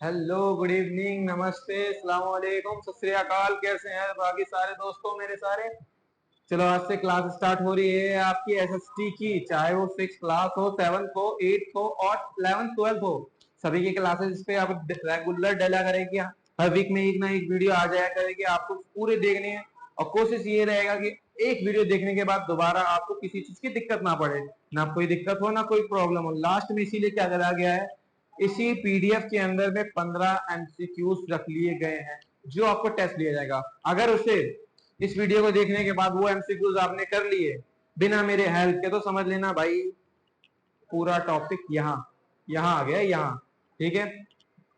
Hello, good evening, नमस्ते, अस्सलाम वालेकुम, सत श्री अकाल। कैसे हैं बाकी सारे दोस्तों मेरे सारे। चलो, आज से क्लास स्टार्ट हो रही है आपकी एसएसटी की। चाहे वो 6 क्लास हो, 7th हो, 8th हो और 11th 12th हो, सभी की क्लासेस इस पे आप रेगुलर डला करेगी। हर वीक में एक ना एक वीडियो आ जाया करेगी, आपको पूरे देखने हैं। और कोशिश ये रहेगा कि एक वीडियो देखने के बाद दोबारा आपको किसी चीज की दिक्कत ना पड़े, ना कोई दिक्कत हो, ना कोई प्रॉब्लम हो। लास्ट में इसीलिए क्या करा गया है, इसी पीडीएफ के अंदर में 15 एमसीक्यूज रख लिए गए हैं, जो आपको टेस्ट लिया जाएगा। अगर उसे इस वीडियो को देखने के बाद वो एमसीक्यूज आपने कर लिए बिना मेरे हेल्प के, तो समझ लेना भाई पूरा टॉपिक यहाँ यहाँ आ गया, यहाँ। ठीक है,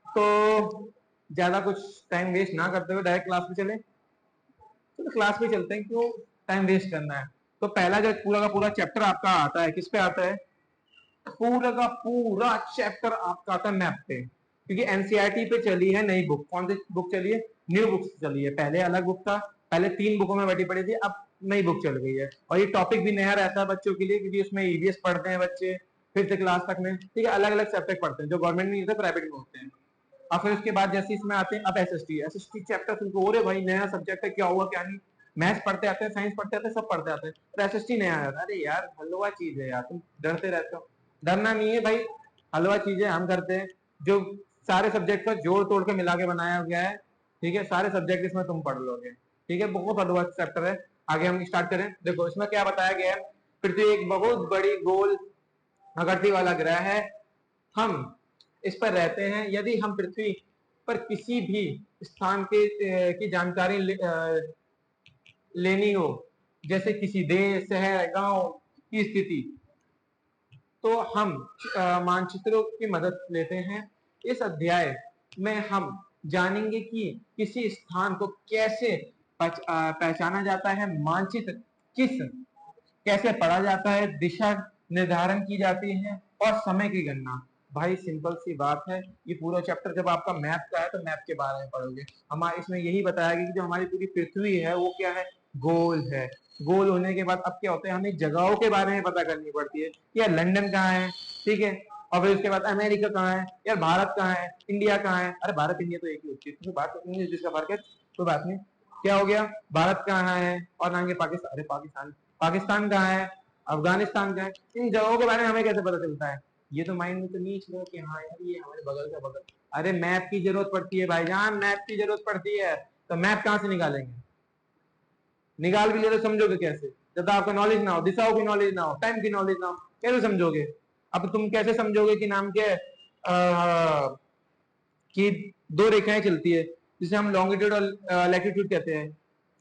तो ज्यादा कुछ टाइम वेस्ट ना करते हुए डायरेक्ट क्लास में चले। तो क्लास में चलते हैं, क्यों टाइम वेस्ट करना है। तो पहला जो पूरा का पूरा चैप्टर आपका आता है, किस पे आता है? पूरा का पूरा चैप्टर आपका आता है मैप पे, क्योंकि एनसीईआरटी पे चली है नई बुक। कौन सी बुक चली है? न्यू बुक चली है। पहले अलग बुक था, पहले 3 बुकों में बैठी पड़ी थी, अब नई बुक चल गई है। और ये टॉपिक भी नया रहता है बच्चों के लिए, क्योंकि उसमें ईवीएस पढ़ते हैं बच्चे 5th क्लास तक में। ठीक है, अलग अलग सब्जेक्ट पढ़ते हैं, जो गवर्नमेंट में नहीं होते, प्राइवेट में होते हैं। और फिर उसके बाद जैसे इसमें आते हैं अब एसएसटी चैप्टर तुमको, अरे भाई नया सब्जेक्ट है, क्या हुआ क्या नहीं। मैथ्स पढ़ते आते हैं, साइंस पढ़ते आते हैं, सब पढ़ते आते हैं, पर एसएसटी नया आया। अरे यार, हलवा चीज है यार, तुम डरते रहते हो। डरना नहीं है भाई, हलवा चीजें हम करते हैं, जो सारे सब्जेक्ट का जोड़ तोड़ के मिला के बनाया गया है। ठीक है, सारे सब्जेक्ट इसमें तुम पढ़ लोगे। ठीक है, बहुत हलवा चैप्टर है। आगे हम स्टार्ट करें। देखो, इसमें क्या बताया गया है। पृथ्वी एक बहुत बड़ी गोल आकृति वाला ग्रह है। हम इस पर रहते हैं। यदि हम पृथ्वी पर किसी भी स्थान के की जानकारी लेनी हो, जैसे किसी देश, शहर, गांव की स्थिति, तो हम मानचित्रों की मदद लेते हैं। इस अध्याय में हम जानेंगे कि किसी स्थान को कैसे पहचाना जाता है, मानचित्र किस कैसे पढ़ा जाता है, दिशा निर्धारण की जाती है और समय की गणना। भाई सिंपल सी बात है। ये पूरा चैप्टर जब आपका मैप का है तो मैप के बारे में पढ़ोगे। हमारे इसमें यही बताया गया कि जो हमारी पूरी पृथ्वी है वो क्या है? गोल है। गोल होने के बाद अब क्या होता है, हमें जगहों के बारे में पता करनी पड़ती है। यार लंदन कहाँ है? ठीक है, और फिर उसके बाद अमेरिका कहाँ है, यार भारत कहाँ है, इंडिया कहाँ है। अरे भारत इंडिया तो एक ही होती है, तो बात इंग्लिश जिसका फर्क है, तो बात नहीं। क्या हो गया, भारत कहाँ है और नाम के पाकिस्तान। अरे पाकिस्तान, पाकिस्तान कहाँ है, अफगानिस्तान कहाँ है। इन जगहों के बारे में हमें कैसे पता चलता है? ये तो माइंड में तो नहीं चलो कि हाँ यार ये हमारे बगल का बगल। अरे मैप की जरूरत पड़ती है भाईजान, मैप की जरूरत पड़ती है। तो मैप कहाँ से निकालेंगे? निकाल भी ले तो समझोगे कैसे, जब आपका नॉलेज ना हो, दिशाओं की नॉलेज ना हो, टाइम की नॉलेज ना हो, कैसे समझोगे? अब तुम कैसे समझोगे कि नाम क्या है, कि 2 रेखाएं चलती है, जिसे हम लॉन्गिट्यूड और लैटिट्यूड कहते हैं।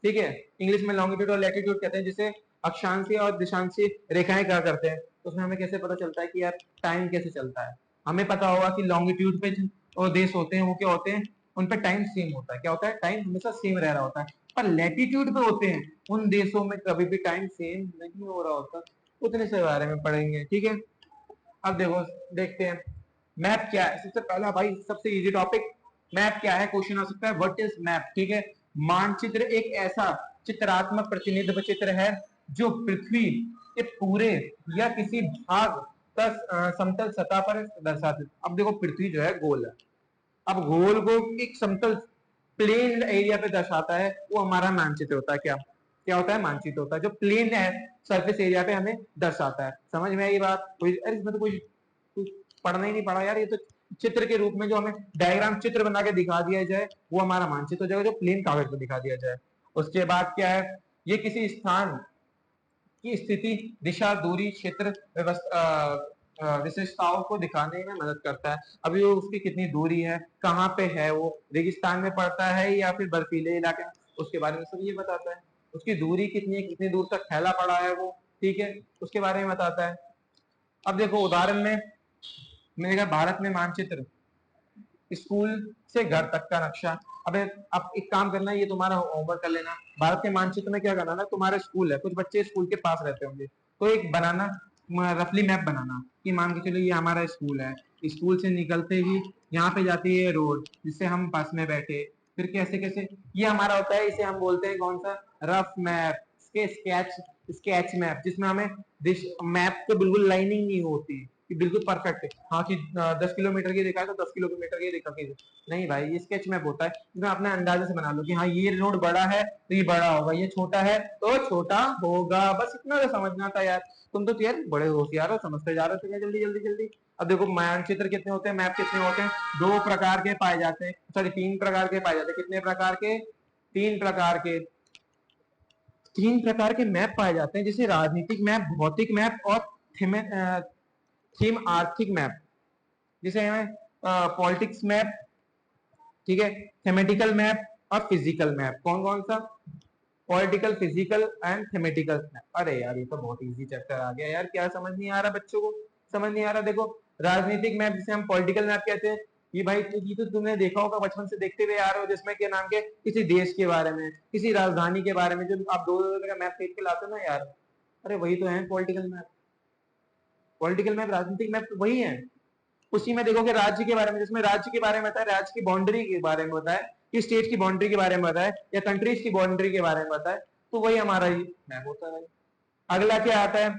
ठीक है, इंग्लिश में लॉन्गिट्यूड और लैटिट्यूड कहते हैं, जिसे अक्षांशीय और दिशांशीय रेखाएं कहा करते हैं। तो उसमें हमें कैसे पता चलता है कि यार टाइम कैसे चलता है? हमें पता होगा कि लॉन्गिट्यूड पे जो देश होते हैं वो क्या होते हैं, उन पे टाइम सेम होता है। क्या होता है? टाइम हमेशा सेम रह रहा होता है। पर लैटिट्यूड पे होते हैं उन देशों में कभी भी टाइम सेम नहीं हो रहा होता। उतने से बारे में पढ़ेंगे। ठीक है, अब देखो, देखते हैं मैप क्या है। सबसे पहला भाई, सबसे इजी टॉपिक, मैप क्या है? क्वेश्चन आ सकता है, व्हाट इज मैप? ठीक है, मानचित्र एक ऐसा चित्रात्मक प्रतिनिधित्व चित्र है जो पृथ्वी के पूरे या किसी भाग का समतल सतह पर दर्शाते। अब देखो, पृथ्वी जो है गोल है। अब गोल को एक समतल प्लेन एरिया पे दर्शाता है, वो हमारा मानचित्र होता है। क्या क्या होता है? मानचित्र होता है, जो प्लेन है सरफेस एरिया पे हमें दर्शाता है। समझ में आई बात? कोई अरे इसमें तो कोई पढ़ना ही नहीं पड़ा यार। ये तो चित्र के रूप में जो हमें डायग्राम चित्र बना के दिखा दिया जाए, वो हमारा मानचित्र हो जाएगा, जो प्लेन कागज पर दिखा दिया जाए। उसके बाद क्या है, ये किसी स्थान की स्थिति, दिशा, दूरी, क्षेत्र, व्यवस्था, विशेषताओं को दिखाने में मदद करता है। अभी वो उसकी कितनी दूरी है, कहाँ पे है, वो रेगिस्तान में पड़ता है या फिर बर्फीले इलाके में, उसके बारे में सब ये बताता है। उसकी दूरी कितनी है, कितनी दूर तक फैला पड़ा है वो। ठीक है, उसके बारे में बताता है। अब देखो उदाहरण में मैंने कहा भारत में मानचित्र, स्कूल से घर तक का नक्शा। अबे अब एक काम करना, ये तुम्हारा होमवर्क कर लेना। भारत के मानचित्र में क्या करना ना, तुम्हारा स्कूल है, कुछ बच्चे स्कूल के पास रहते होंगे, तो एक बनाना, रफली मैप बनाना कि मान के चलो ये हमारा स्कूल है। स्कूल से निकलते ही यहाँ पे जाती है रोड, जिससे हम बस में बैठे, फिर कैसे कैसे ये हमारा होता है। इसे हम बोलते हैं कौन सा? Rough map, sketch sketch map, जिसमें हमें मैप तो बिल्कुल लाइनिंग नहीं होती। कि बिल्कुल परफेक्ट है, हाँ कि 10 किलोमीटर की रेखा है तो 10 किलोमीटर की रेखा की, नहीं भाई ये स्केच मैप होता है, इसमें अपने अंदाजे से बना लो कि हाँ ये रोड बड़ा है तो ये बड़ा होगा, ये छोटा है तो छोटा होगा, बस इतना तो समझना था यार। तुम तो यार बड़े होशियार हो, समझते जा रहे हो जल्दी जल्दी जल्दी। अब देखो मानचित्र कितने होते हैं, मैप कितने होते हैं, 2 प्रकार के पाए जाते हैं, सॉरी 3 प्रकार के पाए जाते हैं, कितने प्रकार के, 3 प्रकार के, 3 प्रकार के मैप पाए जाते हैं, जैसे राजनीतिक मैप, भौतिक मैप और थीम आर्थिक मैप, जिसे हमें पॉलिटिक्स मैप, ठीक है, थेमेटिकल मैप और फिजिकल मैप। कौन कौन सा, political, physical and thematical map. अरे यार ये तो बहुत इजी चैप्टर आ गया यार, क्या समझ नहीं आ रहा बच्चों को, समझ नहीं आ रहा। देखो राजनीतिक मैप जिसे हम पॉलिटिकल मैप कहते हैं, ये भाई ये तो तुमने देखा होगा, बचपन से देखते हुए आ रहे हो, जिसमें क्या नाम के किसी देश के बारे में, किसी राजधानी के बारे में, जो आप 2 का मैप देख के लाते हो ना यार, अरे वही तो है पॉलिटिकल मैप। पॉलिटिकल मैप, राजनीतिक मैप तो वही है। उसी में देखोगे राज्य के बारे में, जिसमें राज्य के बारे में बताया, राज्य की बाउंड्री के बारे में बताया, कि स्टेट की बाउंड्री के बारे में बताया, या कंट्रीज की बाउंड्री के बारे में बताया, तो वही हमारा ये मैप होता है। अगला क्या आता है,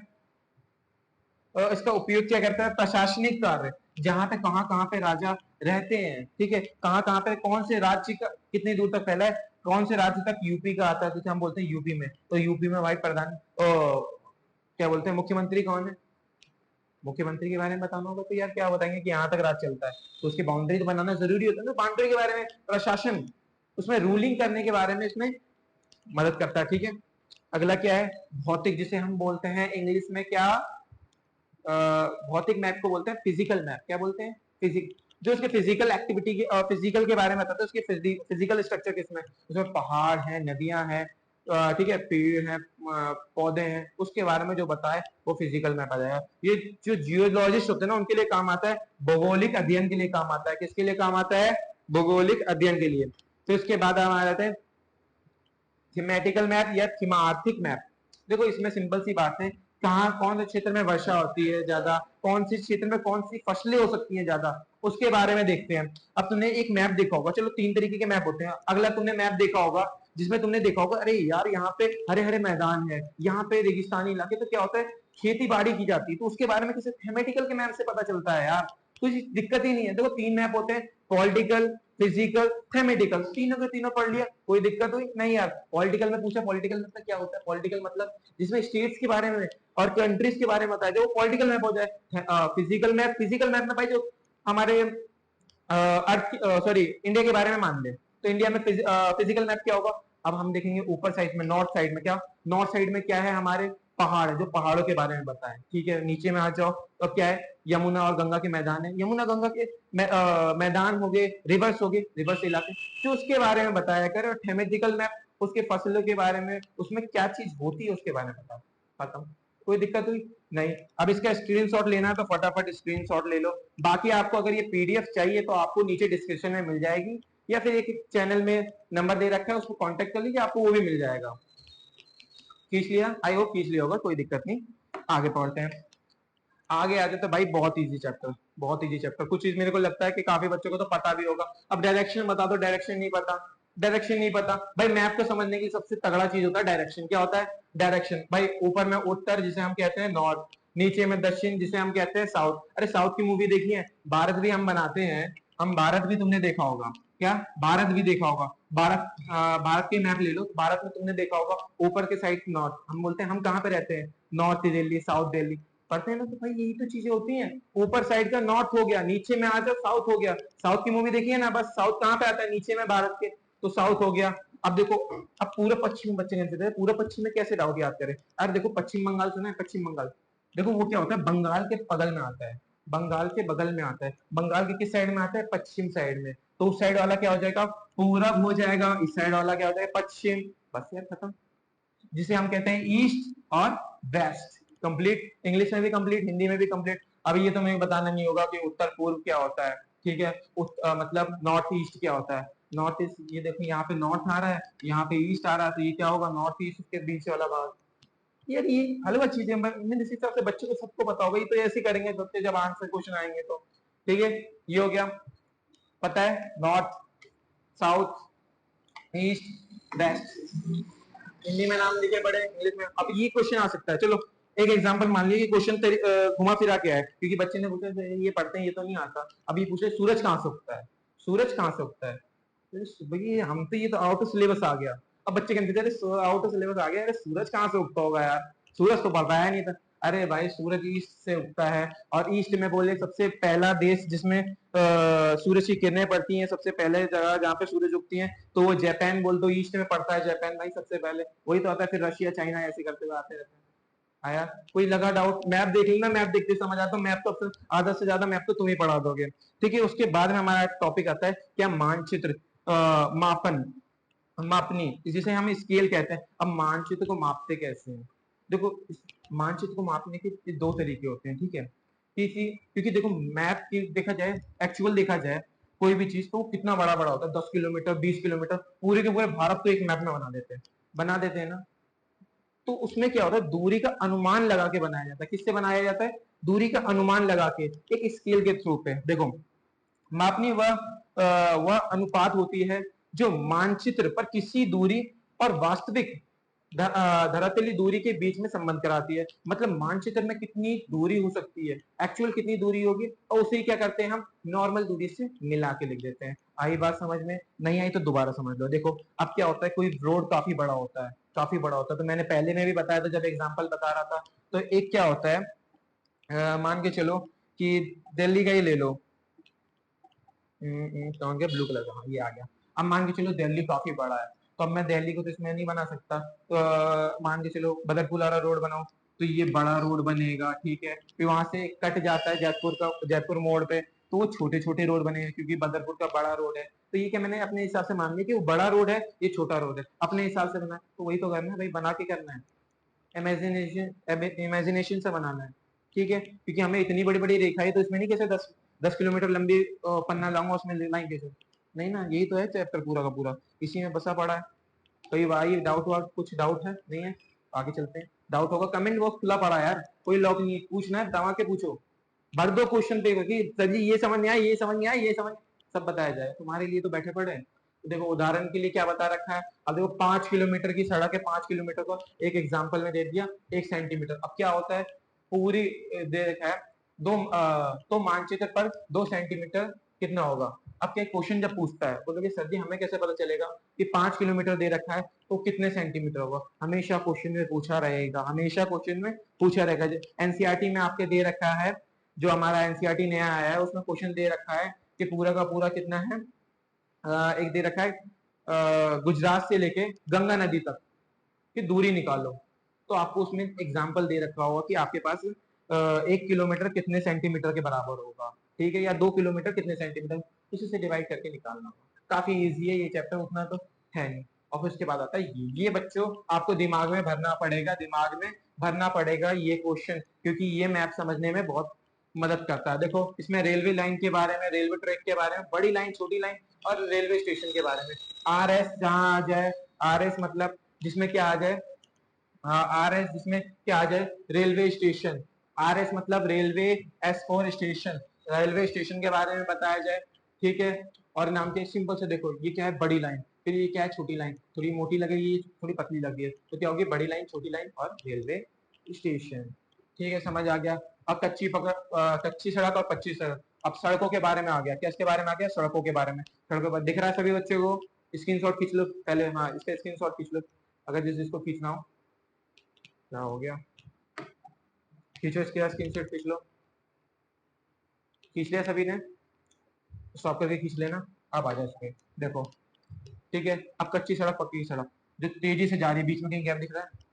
इसका उपयोग क्या करता है, प्रशासनिक कार्य, जहां पे कहाँ कहाँ पे राजा रहते हैं, ठीक है, कहाँ कहाँ पे कौन से राज्य का कितनी दूर तक फैला है, कौन से राज्य तक यूपी का आता है, जैसे हम बोलते हैं यूपी में, तो यूपी में भाई प्रधान क्या बोलते हैं, मुख्यमंत्री कौन है, मुख्यमंत्री के बारे में बताना होगा तो यार क्या बताएंगे कि यहाँ तक राज चलता है, तो उसकी बाउंड्री तो बनाना जरूरी होता है ना, बाउंड्री के बारे में, प्रशासन, उसमें रूलिंग करने के बारे में इसमें मदद करता है, ठीक है। अगला क्या है, भौतिक, जिसे हम बोलते हैं इंग्लिश में क्या, भौतिक मैप को बोलते हैं फिजिकल मैप, क्या बोलते हैं, फिजिक, जो उसके फिजिकल एक्टिविटी के, फिजिकल के बारे में बताता है, उसके फिजिकल स्ट्रक्चर किसमें, उसमें पहाड़ है, नदियां हैं, ठीक है, पेड़ हैं, पौधे हैं, उसके बारे में जो बताए वो फिजिकल मैप आ जाएगा। ये जो जियोलॉजिस्ट होते हैं ना उनके लिए काम आता है, भौगोलिक अध्ययन के लिए काम आता है, किसके लिए काम आता है, भौगोलिक अध्ययन के लिए। तो इसके बाद हम आ जाते हैं थीमेटिकल मैप या थीमार्थिक मैप। देखो इसमें सिंपल सी बात है, कहाँ कौन से क्षेत्र में वर्षा होती है ज्यादा, कौन सी क्षेत्र में कौन सी फसलें हो सकती हैं ज्यादा, उसके बारे में देखते हैं। अब तुमने एक मैप देखा होगा, चलो 3 तरीके के मैप होते हैं, अगला तुमने मैप देखा होगा जिसमें तुमने देखा होगा अरे यार यहाँ पे हरे हरे मैदान है, यहाँ पे रेगिस्तानी इलाके, तो क्या होता है खेती बाड़ी की जाती है, तो उसके बारे में किसी थेमेटिकल के मैप से पता चलता है यार, कुछ दिक्कत ही नहीं है। देखो 3 मैप होते हैं, पॉलिटिकल, फिजिकल, थेमेटिकल, तीनों के तीनों पढ़ लिया, कोई दिक्कत हुई नहीं यार। पॉलिटिकल में पूछा, पॉलिटिकल मतलब क्या होता है, पॉलिटिकल मतलब जिसमें स्टेट्स के बारे में और कंट्रीज के बारे में बताया जाए, वो पॉलिटिकल मैप हो जाए। फिजिकल मैप, फिजिकल मैप में भाई जो हमारे अर्थ, सॉरी इंडिया के बारे में मान ले, तो इंडिया में फिजिकल मैप क्या होगा, अब हम देखेंगे ऊपर साइड में, नॉर्थ साइड में क्या, नॉर्थ साइड में क्या है, हमारे पहाड़ है, जो पहाड़ों के बारे में बताएं, ठीक है। नीचे में आ जाओ तो क्या है, यमुना और गंगा के मैदान है, यमुना गंगा के मैदान हो गए, रिवर्स हो गए, रिवर्स इलाके, जो उसके बारे में बताया करे। और थेमेटिकल मैप उसके फसलों के बारे में, उसमें क्या चीज होती है उसके बारे में बता, खत्म, कोई दिक्कत हुई नहीं। अब इसका स्क्रीनशॉट लेना है तो फटाफट स्क्रीनशॉट ले लो। बाकी आपको अगर ये पीडीएफ चाहिए तो आपको नीचे डिस्क्रिप्शन में मिल जाएगी, या फिर एक चैनल में नंबर दे रखा है उसको कांटेक्ट कर लीजिए, आपको वो भी मिल जाएगा। खींच लिया, आई होप खींच लिया होगा, कोई दिक्कत नहीं। आगे पढ़ते हैं, आगे आते तो भाई बहुत इजी चैप्टर, बहुत इजी चैप्टर। कुछ चीज मेरे को लगता है कि काफी बच्चों को तो पता भी होगा। अब डायरेक्शन बता दो, डायरेक्शन नहीं पता, डायरेक्शन नहीं पता भाई, मैप को समझने की सबसे तगड़ा चीज होता है डायरेक्शन। क्या होता है डायरेक्शन भाई, ऊपर में उत्तर जिसे हम कहते हैं नॉर्थ, नीचे में दक्षिण जिसे हम कहते हैं साउथ। अरे साउथ की मूवी देखी है, भारत भी हम बनाते हैं, हम भारत भी तुमने देखा होगा, क्या भारत भी देखा होगा, भारत भारत के मैप ले लो, भारत में तुमने देखा होगा ऊपर के साइड नॉर्थ, हम बोलते हैं हम कहाँ पे रहते हैं, नॉर्थ दिल्ली, साउथ दिल्ली, पढ़ते हैं ना, तो भाई यही तो चीजें होती हैं। ऊपर साइड का नॉर्थ हो गया, नीचे में आ जाओ साउथ हो गया। साउथ की मूवी देखिए ना, बस साउथ कहाँ पे आता है, नीचे में भारत के, तो साउथ हो गया। अब देखो, अब पूरा पश्चिम, बच्चे कहते हैं पूरा पश्चिम में कैसे डाउट याद करें। अरे देखो पश्चिम बंगाल सुना है, पश्चिम बंगाल, देखो वो क्या होता है, बंगाल के बगल में आता है, बंगाल के बगल में आता है, बंगाल के किस साइड में आता है, पश्चिम साइड में, तो उस साइड वाला क्या हो जाएगा, पूरब हो जाएगा, इस साइड वाला क्या हो जाएगा, पश्चिम, बस यार खत्म। जिसे हम कहते हैं ईस्ट और वेस्ट, कंप्लीट, इंग्लिश में भी कंप्लीट, हिंदी में भी कंप्लीट। अब ये तो मुझे बताना नहीं होगा कि उत्तर पूर्व क्या होता है, ठीक है, मतलब नॉर्थ ईस्ट क्या होता है, नॉर्थ ईस्ट, ये देखो यहाँ पे नॉर्थ आ रहा है, यहाँ पे ईस्ट आ रहा है, तो ये क्या होगा, नॉर्थ ईस्ट के बीच वाला भाग। यार ये हलवा चीजें मैंने जिस हिसाब से बच्चों को सबको पता होगा, ये तो ऐसे करेंगे बच्चे जब आंसर क्वेश्चन आएंगे तो, ठीक है। ये हो गया, पता है, north, south, east, west, Hindi में नाम लिखे पड़े, इंग्लिश में। अब ये क्वेश्चन आ सकता है, चलो एक एग्जांपल मान लीजिए क्वेश्चन घुमा फिरा के आए, क्योंकि बच्चे ने पूछा ये पढ़ते हैं ये तो नहीं आता, अब ये पूछे सूरज कहाँ से उगता है, सूरज कहाँ से उगता है, तो भाई हम तो ये तो आउट ऑफ सिलेबस आ गया। अब बच्चे कहते अरे आउट ऑफ सिलेबस आ गया, अरे सूरज कहाँ से उगता होगा यार, सूरज तो बताया नहीं था। अरे भाई सूरज ईस्ट से उगता है, और ईस्ट में बोले सबसे पहला देश जिसमें सूरज की किरणें पड़ती हैं, सबसे पहले जगह जहाँ पे सूरज उगती है तो वो जापान बोल दो, ईस्ट में पड़ता है जापान भाई सबसे पहले, वही तो आता है, फिर रशिया चाइना ऐसे करते हुए आते रहते हैं। आया कोई लगा डाउट, मैप देख लेना, मैप देखते समझ आता, मैप तो आधा से ज्यादा मैप तो तुम ही पढ़ा दोगे। ठीक है, उसके बाद में हमारा टॉपिक आता है क्या, मानचित्र मापन, मापनी, जिसे हम स्केल कहते हैं। अब मानचित्र को मापते कैसे हैं, देखो मानचित्र को मापने के दो तरीके होते हैं, ठीक है, क्योंकि देखो मैप की देखा जाए, एक्चुअल देखा जाए कोई भी चीज तो कितना बड़ा बड़ा होता है, 10 किलोमीटर 20 किलोमीटर, पूरे के पूरे भारत को एक मैप में बना देते हैं ना। तो उसमें क्या होता है, दूरी का अनुमान लगा के बनाया जाता है, किससे बनाया जाता है, दूरी का अनुमान लगा के, एक स्केल के थ्रू पे। देखो मापनी वह अनुपात होती है जो मानचित्र पर किसी दूरी और वास्तविक धरातलीय दूरी के बीच में संबंध कराती है। मतलब मानचित्र में कितनी दूरी हो सकती है, एक्चुअल कितनी दूरी होगी, और उसे क्या करते हैं हम नॉर्मल दूरी से मिला के लिख देते हैं। आई बात समझ में, नहीं आई तो दोबारा समझ लो। देखो अब क्या होता है, कोई रोड काफी बड़ा होता है, काफी बड़ा होता है, तो मैंने पहले में भी बताया था जब एग्जाम्पल बता रहा था, तो एक क्या होता है, मान के चलो कि दिल्ली का ही ले लो, कौन गया, ब्लू कलर का, हाँ ये आ गया। अब मान के चलो दिल्ली काफी बड़ा है, तो अब मैं दिल्ली को तो इसमें नहीं बना सकता, तो मान के चलो बदरपुर वाला रोड बनाओ, तो ये बड़ा रोड बनेगा, ठीक है, फिर वहां से कट जाता है जयपुर मोड़ पे, तो वो छोटे छोटे रोड बनेंगे, क्योंकि बदरपुर का बड़ा रोड है, तो ये क्या मैंने अपने हिसाब से मान लिया कि वो बड़ा रोड है, ये छोटा रोड है, अपने हिसाब से बना, तो वही तो करना है भाई, बना के करना है, इमेजिनेशन से बनाना है। ठीक है, क्योंकि हमें इतनी बड़ी बड़ी रेखाएं तो इसमें नहीं, कैसे 10 किलोमीटर लंबी पन्ना लाऊंगा उसमें लाइन कैसे, नहीं ना, यही तो है चैप्टर पूरा का पूरा, इसी में बसा पड़ा है। कई भाई डाउट वाट, कुछ डाउट है नहीं है, आगे चलते हैं। डाउट होगा कमेंट बॉक्स खुला पड़ा है यार, कोई लॉक नहीं है, पूछना है दवा के पूछो, भर दो क्वेश्चन पेपर की, सर जी ये समझ नहीं आया, ये समझ नहीं आया, ये समझ, सब बताया जाए, तुम्हारे लिए तो बैठे पड़े हैं। तो देखो उदाहरण के लिए क्या बता रखा है, अब देखो 5 किलोमीटर की सड़क है, 5 किलोमीटर को एक एग्जाम्पल में दे दिया 1 सेंटीमीटर। अब क्या होता है, पूरी दे रखा है तो मानचित्र पर 2 सेंटीमीटर कितना होगा। अब क्या क्वेश्चन जब पूछता है, बोलोगे सर जी हमें कैसे पता चलेगा कि 5 किलोमीटर दे रखा है तो कितने सेंटीमीटर होगा, हमेशा क्वेश्चन में पूछा रहेगा, हमेशा क्वेश्चन में पूछा रहेगा। एनसीईआरटी में आपके दे रखा है, जो हमारा एनसीईआरटी नया आया है उसमें क्वेश्चन दे रखा है कि पूरा का पूरा कितना है, एक दे रखा है गुजरात से लेके गंगा नदी तक की दूरी निकालो, तो आपको उसमें एग्जाम्पल दे रखा होगा कि आपके पास 1 किलोमीटर कितने सेंटीमीटर के बराबर होगा, ठीक है, या 2 किलोमीटर कितने सेंटीमीटर, उसी से डिवाइड करके निकालना होगा। काफी इजी है ये चैप्टर, उतना तो है नहीं। और फिर उसके बाद आता है ये बच्चों आपको दिमाग में भरना पड़ेगा, दिमाग में भरना पड़ेगा ये क्वेश्चन, क्योंकि ये मैप समझने में बहुत मदद करता है। देखो इसमें रेलवे लाइन के बारे में, रेलवे ट्रैक के बारे में, बड़ी लाइन छोटी लाइन और रेलवे स्टेशन के बारे में। आर एस जहां आ जाए, आर एस मतलब जिसमें क्या आ जाए, आर एस जिसमें क्या आ जाए, रेलवे स्टेशन, आर एस मतलब railway, S for station, railway station के बारे में बताया जाए, ठीक है। और नाम के सिंपल से देखो ये क्या है, बड़ी लाइन, फिर ये क्या है, छोटी लाइन, थोड़ी मोटी लगेगी थोड़ी पतली लगी है, तो क्या होगी, बड़ी लाइन छोटी लाइन और रेलवे स्टेशन। ठीक है, समझ आ गया। अब कच्ची सड़क और पक्की सड़क, अब सड़कों के बारे में आ गया, क्या इसके बारे में आ गया, सड़कों के बारे में। सड़कों पर दिख रहा है सभी बच्चों को, स्क्रीनशॉट खींच लो पहले, हाँ इसका स्क्रीनशॉट खींच लो, अगर जिसको खींचना हो। क्या हो गया, खींचो इसके बाद स्क्रीनशॉट खींच लो, खींच लिया सभी ने, स्टॉप करके खींच लेना। अब आ जाए इसके, देखो ठीक है। अब कच्ची सड़क पक्की सड़क जो तेजी से जा रही है, बीच में कहीं गैप दिख रहा है,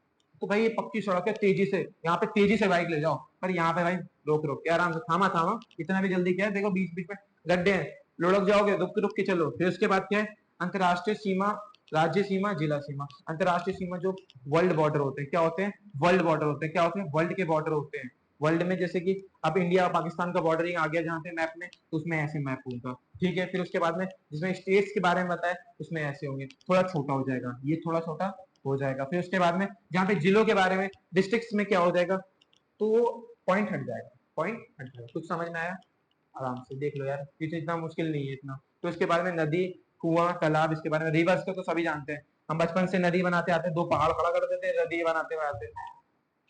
तो भाई ये पक्की सड़क है, तेजी से यहाँ पे तेजी से बाइक ले जाओ, पर यहाँ पे भाई रोक रोक के आराम से, थामा थामा, इतना भी जल्दी क्या है, देखो बीच बीच में गड्ढे हैं, लुढ़क जाओगे, रुक के चलो। फिर उसके बाद क्या है, अंतरराष्ट्रीय सीमा, राज्य सीमा, जिला सीमा। अंतरराष्ट्रीय सीमा जो वर्ल्ड बॉर्डर होते हैं, क्या होते हैं, वर्ल्ड बॉर्डर होते हैं, क्या होते हैं, वर्ल्ड के बॉर्डर होते हैं। वर्ल्ड में जैसे कि अब इंडिया और पाकिस्तान का बॉर्डरिंग आ गया जहाँ पे मैप में, तो उसमें ऐसे मैप होगा, ठीक है। फिर उसके बाद में जिसमें स्टेट्स के बारे में बताया उसमें ऐसे होंगे, थोड़ा छोटा हो जाएगा, ये थोड़ा छोटा हो जाएगा। फिर उसके बाद में जहाँ पे जिलों के बारे में, डिस्ट्रिक्ट्स में क्या हो जाएगा, तो पॉइंट हट जाएगा, पॉइंट हट जाएगा। कुछ समझ में आया, आराम से देख लो यार, ये तो इतना मुश्किल नहीं है इतना। तो इसके बारे में नदी, कुआं, तालाब, इसके बारे में रिवर्स का तो सभी जानते हैं, हम बचपन से नदी बनाते आते हैं, दो पहाड़ खड़ा कर देते हैं, नदी बनाते हुए आते हैं।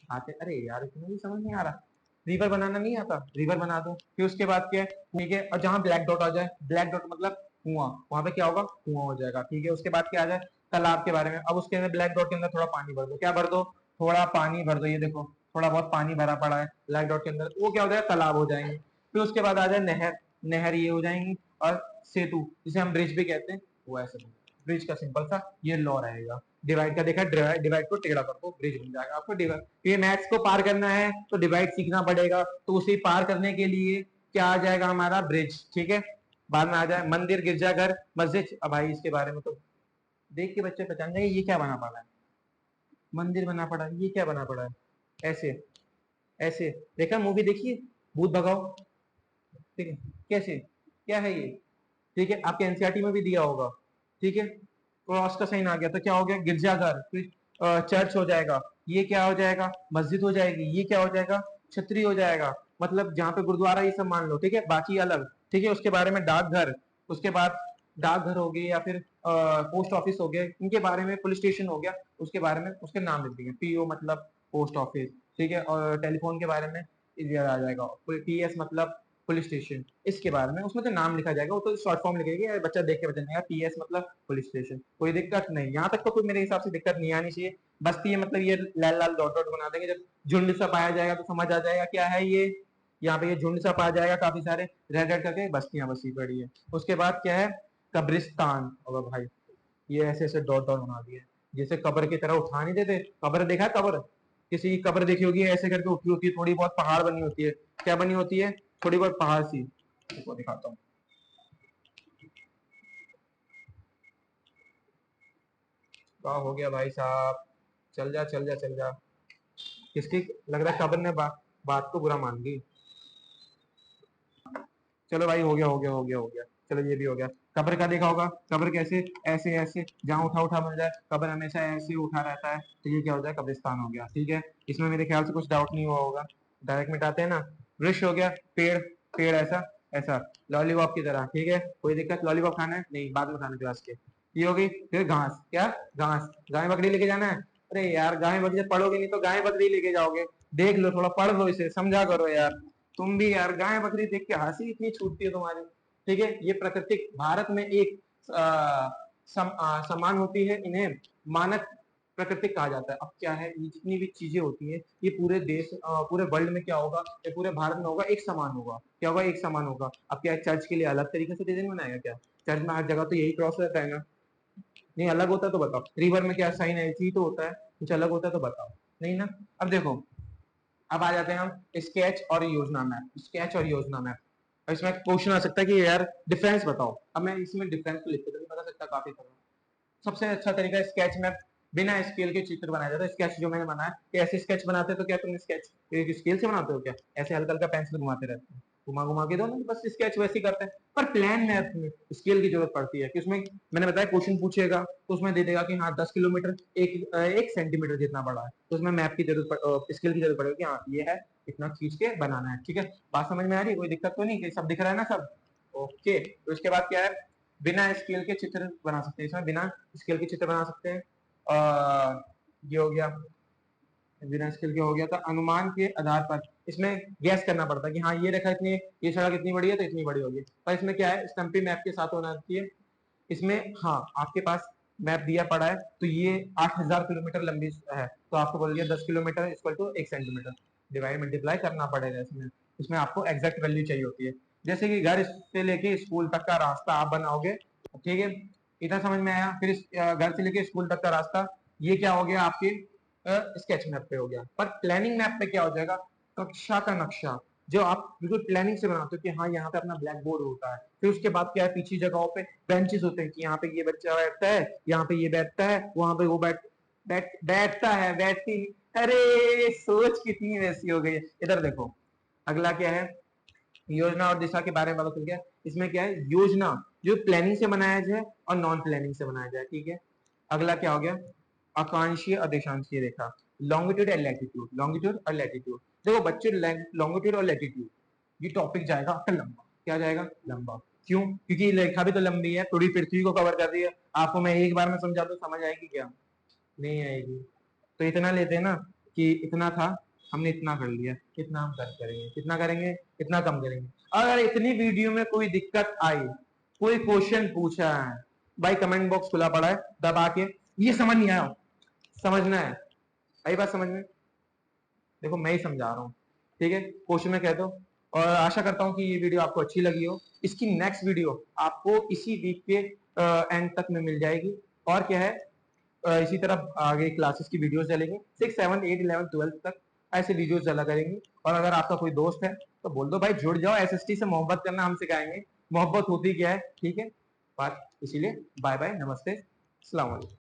आते, अरे यार इतना भी समझ नहीं आ रहा। रिवर बनाना नहीं आता, रिवर बना दो। फिर उसके बाद क्या है, ठीक है, और जहाँ ब्लैक डॉट आ जाए, ब्लैक डॉट मतलब कुआं, वहां पे क्या होगा, कुआं हो जाएगा, ठीक है। उसके बाद क्या आ जाए, तालाब के बारे में। अब उसके अंदर ब्लैक डॉट के अंदर थोड़ा पानी भर दो, क्या भर दो, थोड़ा पानी भर दो, ये देखो थोड़ा बहुत पानी भरा पड़ा है ब्लैक डॉट के अंदर, वो क्या हो जाएगा, तालाब हो जाएंगे। फिर उसके बाद आ जाए नहर, नहर ये हो जाएंगी। और सेतु, जिसे हम ब्रिज भी कहते हैं, वो ऐसे ब्रिज का सिंपल सा ये लॉ रहेगा। डिवाइड का देखा, डिवाइड को टेढ़ा कर दो, ब्रिज बन जाएगा आपको डिवाइड। ये मैथ्स को पार करना है तो डिवाइड सीखना पड़ेगा, तो उसे पार करने के लिए क्या आ जाएगा, हमारा ब्रिज, ठीक है। बाद में आ जाए मंदिर, गिरजाघर, मस्जिद। अब भाई इसके बारे में तो देख के बच्चे पहचान जाएंगे ये क्या बना पड़ा है, मंदिर बना पड़ा है, ये क्या बना पड़ा है, ऐसे ऐसे। देखा मूवी देखिए, भूत भगाओ, ठीक है, कैसे, क्या है ये, ठीक है, आपके एनसीईआरटी में भी दिया होगा, ठीक है। क्रॉस का साइन आ गया तो क्या हो गया, गिरजाघर, फिर चर्च हो जाएगा, ये क्या हो जाएगा, मस्जिद हो जाएगी, ये क्या हो जाएगा, छतरी हो जाएगा, मतलब जहाँ पे गुरुद्वारा ये सब मान लो, ठीक है, बाकी अलग, ठीक है। उसके बारे में डाकघर, उसके बाद डाकघर हो गए, या फिर पोस्ट ऑफिस हो गया, इनके बारे में पुलिस स्टेशन हो गया, उसके बारे में उसके नाम लिख देंगे, पीओ मतलब पोस्ट ऑफिस, ठीक है। और टेलीफोन के बारे में इधर आ जाएगा, पीएस मतलब पुलिस स्टेशन, इसके बारे में उसमें तो नाम लिखा जाएगा, वो तो शॉर्ट फॉर्म लिखेगी, बच्चा देख के बता जाएगा पीएस मतलब पुलिस स्टेशन, कोई दिक्कत नहीं, यहाँ तक तो कोई मेरे हिसाब से दिक्कत नहीं आनी चाहिए। बस्ती है मतलब ये लाल लाल डॉट डॉट बना देंगे, जब झुंड सा पाया जाएगा तो समझ आ जाएगा क्या है ये, यहाँ पे ये झुंड सा पाया जाएगा, काफी सारे रेड रेड करके बस्तियां बसी पड़ी है। उसके बाद क्या है, कब्रिस्तान, और भाई ये ऐसे ऐसे डॉट डॉट बना दिए, जैसे कब्र की तरह उठा नहीं देते, कब्र देखा है, कब्र किसी की कब्र देखी होगी, ऐसे करके उठी होती है, थोड़ी बहुत पहाड़ बनी होती है, क्या बनी होती है, थोड़ी बहुत पहाड़ सी, इसको दिखाता हूँ। क्या हो गया भाई साहब, चल जा चल जा चल जा, किसकी, लग रहा है कब्र ने बात को बुरा मान ली। चलो भाई हो गया हो गया हो गया हो गया, चलो ये भी हो गया। कब्र का देखा होगा, कब्र कैसे, ऐसे ऐसे, जहाँ उठा उठा मिल जाए, कब्र हमेशा ऐसे उठा रहता है, तो ये क्या हो जाए, कब्रिस्तान हो गया, ठीक है। इसमें मेरे ख्याल से कुछ डाउट नहीं हुआ होगा, डायरेक्ट मिटाते हैं ना। वृक्ष हो गया, पेड़, पेड़ ऐसा ऐसा, लॉलीपॉप की तरह, ठीक है, कोई दिक्कत, लॉलीपॉप खाना है नहीं, बाद में खाना क्लास के। ये होगी, फिर घास, क्या, घास, गाय बकरी लेके जाना है, अरे यार गाय बकरी जब पढ़ोगे नहीं तो गाय बकरी लेके जाओगे, देख लो थोड़ा पढ़ लो इसे, समझा करो यार। तुम भी यार गाय बकरी देख के हंसी इतनी छूटती है तुम्हारी, ठीक है। ये प्राकृतिक भारत में एक समान होती है, इन्हें मानक प्राकृतिक कहा जाता है। अब क्या है, ये जितनी भी चीजें होती है, ये पूरे देश पूरे वर्ल्ड में क्या होगा, ये पूरे भारत में होगा, एक समान होगा, क्या होगा, एक समान होगा। अब क्या है, चर्च के लिए अलग तरीके से डिजाइन बनाएगा क्या, चर्च में हर जगह तो यही क्रॉस रहता है ना, नहीं अलग होता तो बताओ, रिवर में क्या साइन ऐसे ही तो होता है, कुछ अलग होता है तो बताओ, नहीं ना। अब देखो, अब आ जाते हैं हम स्केच और योजना मैप, स्केच और योजना मैप। और इसमें क्वेश्चन आ सकता है कि यार डिफरेंस बताओ, अब मैं इसमें डिफरेंस को लिख के तो नहीं बता सकता, काफी तरह। सबसे अच्छा तरीका है स्केच मैप, बिना स्केल के चित्र बनाया जाता है। स्केच जो मैंने बनाया, कि ऐसे स्केच बनाते तो क्या तुम स्केच स्केल से बनाते हो क्या, ऐसे हल्का हल्का पेंसिल घुमाते रहते हो, घुमा घुमा के दो ना, बस स्केच वैसे ही करते हैं। पर प्लान मैप में स्केल की जरूरत पड़ती है, कि उसमें मैंने बताया क्वेश्चन पूछेगा तो उसमें दे देगा कि हाँ 10 किलोमीटर एक सेंटीमीटर जितना बड़ा है, तो उसमें मैप की जरूरत, स्केल की जरूरत पड़ेगी कि हाँ ये है, इतना खींच के बनाना है, ठीक है। बात समझ में आ रही है, कोई दिक्कत तो नहीं, कि सब दिख रहा है ना सब, ओके। तो उसके बाद क्या है, बिना स्केल के चित्र बना सकते हैं, इसमें बिना स्केल के चित्र बना सकते हैं। ये हो गया, बिना स्केल के हो गया, तो अनुमान के आधार पर इसमें गैस करना पड़ता है कि हाँ ये रेखा इतनी, ये सड़क इतनी बड़ी है तो इतनी बड़ी होगी। पर इसमें क्या है, स्टम्पी मैप के साथ होना चाहिए इसमें। हाँ आपके पास मैप दिया पड़ा है, तो ये 8000 किलोमीटर लंबी है, तो आपको बोल दिया 10 kilometre equal to 1 centimetre, divide multiply करना पड़ेगा इसमें। इसमें आपको एग्जैक्ट वैल्यू चाहिए होती है, जैसे कि घर से लेके स्कूल तक का रास्ता आप बनाओगे, ठीक है, इतना समझ में आया। फिर घर से लेके स्कूल तक का रास्ता, ये क्या हो गया आपके स्केच मैप पे हो गया। पर प्लानिंग मैप पे क्या हो जाएगा, कक्षा का नक्शा, जो आप बिल्कुल प्लानिंग से बनाते हो कि हाँ यहाँ पे अपना ब्लैक बोर्ड होता है, फिर उसके बाद क्या है, पीछे जगहों पे बेंचेस होते हैं, कि यहाँ पे ये बच्चा बैठता है, यहाँ पे ये बैठता है, वहां पे वो बैठता है, बैठती, अरे सोच कितनी वैसी हो गई है। इधर देखो, अगला क्या है, योजना और दिशा के बारे में पता चल गया। इसमें क्या है, योजना जो प्लानिंग से बनाया जाए और नॉन प्लानिंग से बनाया जाए, ठीक है। अगला क्या हो गया, आकांक्षीय अदेशांशीय रेखा, लॉन्गिट्यूड एंड लैटिट्यूड, लॉन्गिट्यूड और लैटिट्यूड। देखो बच्चे, लॉन्गिट्यूड और लैटिट्यूड ये टॉपिक जाएगा आपका लंबा, क्या जाएगा, लंबा। क्यों, क्योंकि रेखा भी तो लंबी है, पूरी पृथ्वी को कवर कर रही है। आपको मैं एक बार में समझा तो समझ आएगी क्या, नहीं आएगी, तो इतना लेते हैं ना, कि इतना था, हमने इतना कर लिया, कितना हम कम करेंगे, कितना करेंगे, इतना कम करेंगे। अगर इतनी वीडियो में कोई दिक्कत आई, कोई क्वेश्चन पूछा है, भाई कमेंट बॉक्स खुला पड़ा है, दबा के ये समझ नहीं आया, समझना है, आई बात समझ में? देखो मैं ही समझा रहा हूँ, ठीक है, क्वेश्चन में कह दो। और आशा करता हूँ कि ये वीडियो आपको अच्छी लगी हो। इसकी नेक्स्ट वीडियो आपको इसी वीक के एंड तक में मिल जाएगी। और क्या है, इसी तरह आगे क्लासेस की वीडियोस चलेंगी 6, 7, 8, 11, 12 तक ऐसे वीडियोस चला करेंगी। और अगर आपका कोई दोस्त है तो बोल दो भाई जुड़ जाओ, एसएसटी से मोहब्बत करना हम सिखाएंगे, मोहब्बत होती क्या है, ठीक है बात। इसीलिए बाय बाय, नमस्ते, अस्सलाम वालेकुम।